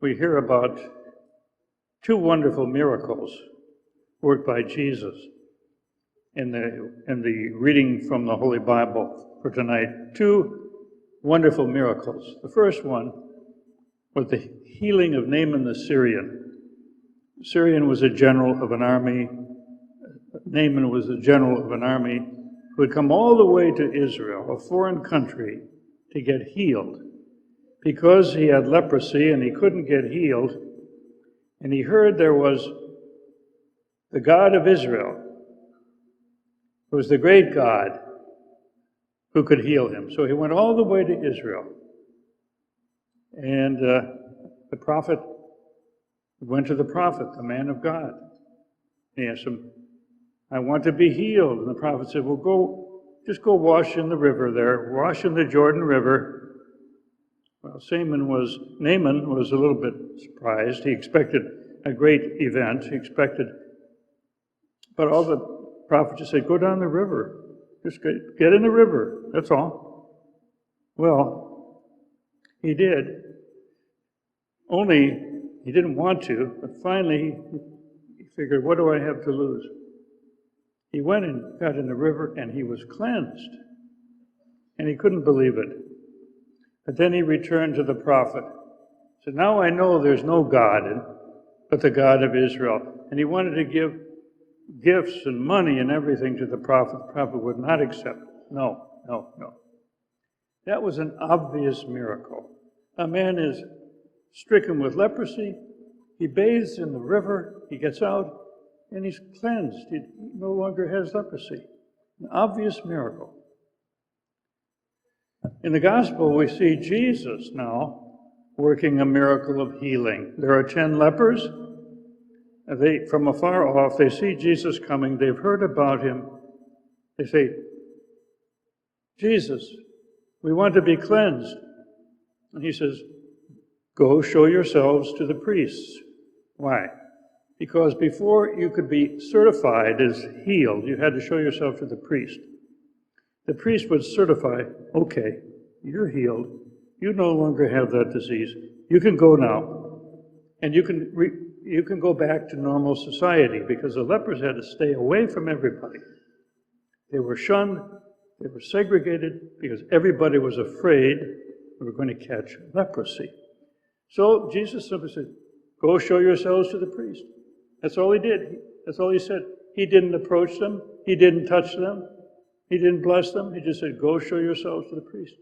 we hear about two wonderful miracles worked by Jesus in the reading from the Holy Bible for tonight. Two wonderful miracles. The first one was the healing of Naaman the Syrian. The Syrian was a general of an army. Naaman was a general of an army who had come all the way to Israel, a foreign country, to get healed. Because he had leprosy and he couldn't get healed, and he heard there was the God of Israel, who was the great God, who could heal him. So he went all the way to Israel. And the prophet went to the prophet, the man of God. He asked him, I want to be healed. And the prophet said, well, just go wash in the river there. Wash in the Jordan River. Well, Naaman was a little bit surprised. He expected a great event. But all the prophet just said, go down the river. Just get in the river. That's all. Well, he did. Only he didn't want to, but finally he figured, what do I have to lose? He went and got in the river and he was cleansed. And he couldn't believe it. But then he returned to the prophet. So now I know there's no God but the God of Israel. And he wanted to give gifts and money and everything to the prophet. The prophet would not accept. No. That was an obvious miracle. A man is stricken with leprosy. He bathes in the river. He gets out and he's cleansed. He no longer has leprosy. An obvious miracle. In the gospel, we see Jesus now working a miracle of healing. There are 10 lepers. From afar off, they see Jesus coming. They've heard about him. They say, Jesus, we want to be cleansed. And he says, go show yourselves to the priests. Why? Because before you could be certified as healed, you had to show yourself to the priest. The priest would certify, okay, you're healed. You no longer have that disease. You can go now. And you can go back to normal society, because the lepers had to stay away from everybody. They were shunned. They were segregated because everybody was afraid they were going to catch leprosy. So Jesus simply said, go show yourselves to the priest. That's all he did. That's all he said. He didn't approach them. He didn't touch them. He didn't bless them. He just said, go show yourselves to the priest.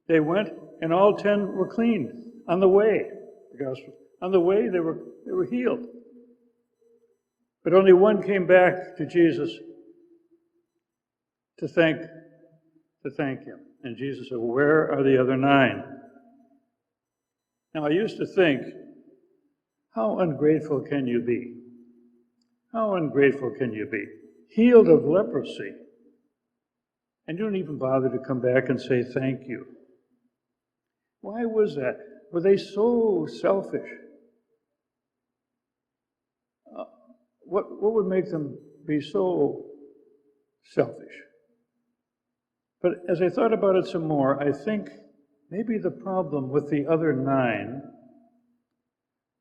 They went, and all 10 were cleaned on the way. The gospel. On the way, they were healed. But only one came back to Jesus to thank him. And Jesus said, where are the other 9? Now, I used to think, how ungrateful can you be? How ungrateful can you be? Healed of leprosy. And you don't even bother to come back and say thank you. Why was that? Were they so selfish? What would make them be so selfish? But as I thought about it some more, I think maybe the problem with the other 9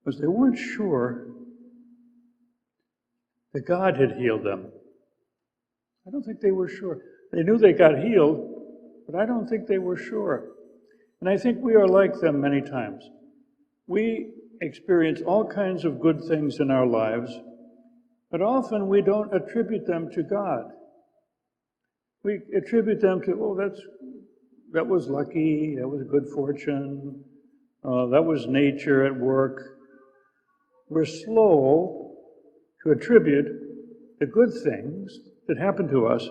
was they weren't sure that God had healed them. I don't think they were sure. They knew they got healed, but I don't think they were sure. And I think we are like them many times. We experience all kinds of good things in our lives, but often we don't attribute them to God. We attribute them to, that was lucky, that was good fortune, that was nature at work. We're slow to attribute the good things that happen to us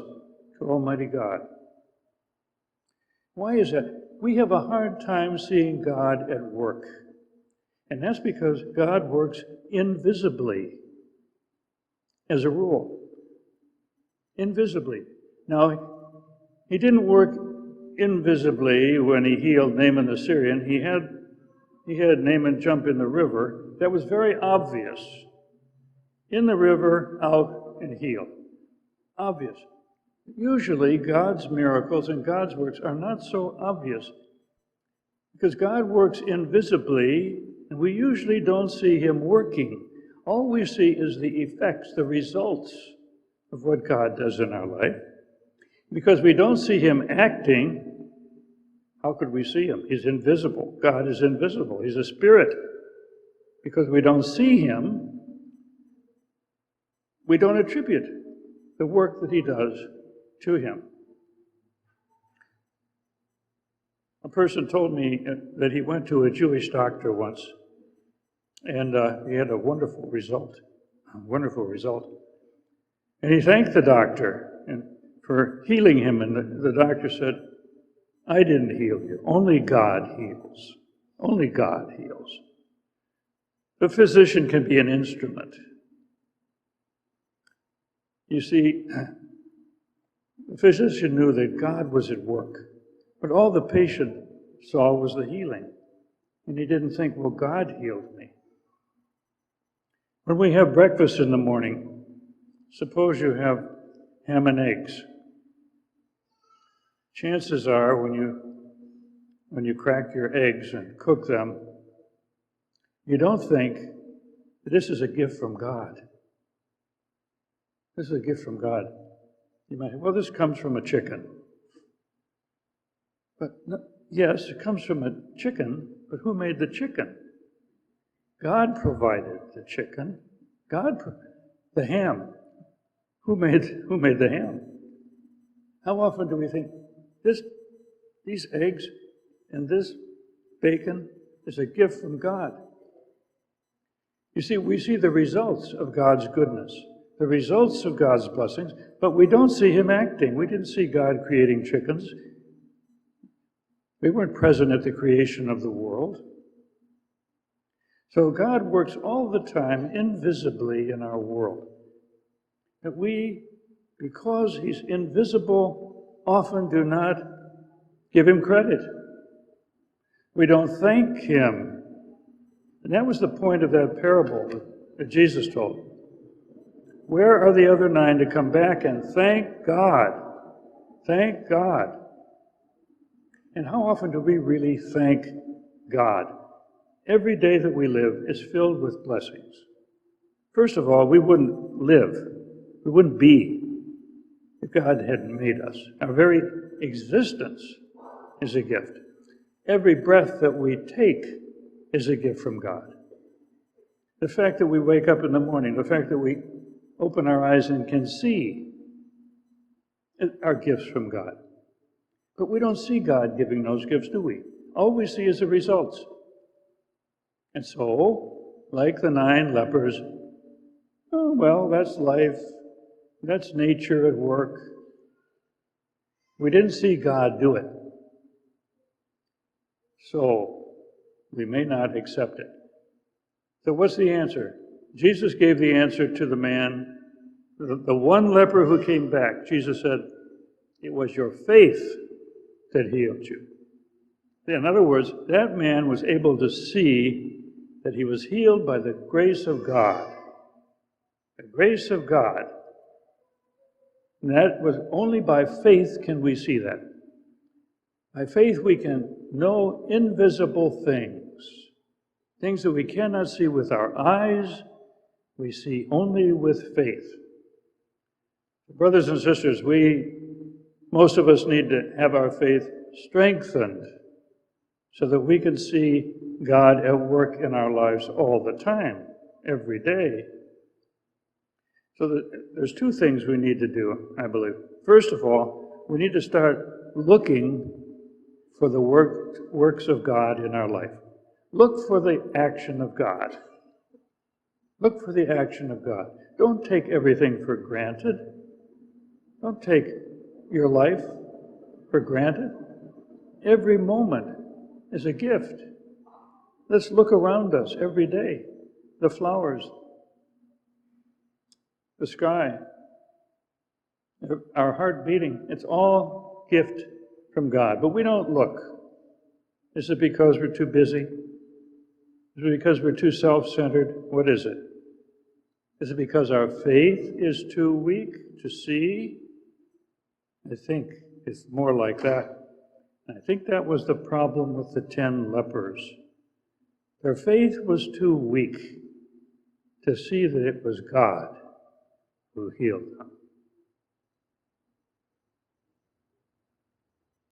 to Almighty God. Why is that? We have a hard time seeing God at work. And that's because God works invisibly, as a rule. Invisibly. Now, he didn't work invisibly when he healed Naaman the Syrian. He had Naaman jump in the river. That was very obvious. In the river, out, and heal. Obvious. Usually, God's miracles and God's works are not so obvious, because God works invisibly And we usually don't see him working. All we see is the effects, the results of what God does in our life. Because we don't see him acting, how could we see him? He's invisible. God is invisible. He's a spirit. Because we don't see him, we don't attribute the work that he does to him. A person told me that he went to a Jewish doctor once, and he had a wonderful result. And he thanked the doctor for healing him, and the doctor said, "I didn't heal you. Only God heals. Only God heals." The physician can be an instrument. You see, the physician knew that God was at work, but all the patient saw was the healing. And he didn't think, well, God healed me. When we have breakfast in the morning, suppose you have ham and eggs. Chances are when you crack your eggs and cook them, you don't think that this is a gift from God. This is a gift from God. You might say, well, this comes from a chicken. But no, yes, it comes from a chicken, but who made the chicken? God provided the chicken. The ham. Who made the ham? How often do we think these eggs and this bacon is a gift from God? You see, we see the results of God's goodness, the results of God's blessings, but we don't see him acting. We didn't see God creating chickens. We weren't present at the creation of the world. So God works all the time invisibly in our world. That we, because he's invisible, often do not give him credit. We don't thank him. And that was the point of that parable that Jesus told. Where are the other 9 to come back and thank God? Thank God. And how often do we really thank God? Every day that we live is filled with blessings. First of all, we wouldn't live, we wouldn't be if God hadn't made us. Our very existence is a gift. Every breath that we take is a gift from God. The fact that we wake up in the morning, the fact that we open our eyes and can see are gifts from God. But we don't see God giving those gifts, do we? All we see is the results. And so, like the 9 lepers, oh, well, that's life. That's nature at work. We didn't see God do it. So, we may not accept it. So what's the answer? Jesus gave the answer to the man, the one leper who came back. Jesus said, it was your faith that healed you. In other words, that man was able to see that he was healed by the grace of God. The grace of God. And that was only by faith can we see that. By faith we can know invisible things. Things that we cannot see with our eyes, we see only with faith. Brothers and sisters, most of us need to have our faith strengthened so that we can see God at work in our lives all the time, every day. So there's 2 things we need to do, I believe. First of all, we need to start looking for the works of God in our life. Look for the action of God. Look for the action of God. Don't take everything for granted. Don't take your life for granted. Every moment is a gift. Let's look around us every day. The flowers, the sky, our heart beating, it's all gift from God. But we don't look. Is it because we're too busy? Is it because we're too self-centered? What is it? Is it because our faith is too weak to see? I think it's more like that. I think that was the problem with the 10 lepers. Their faith was too weak to see that it was God who healed them.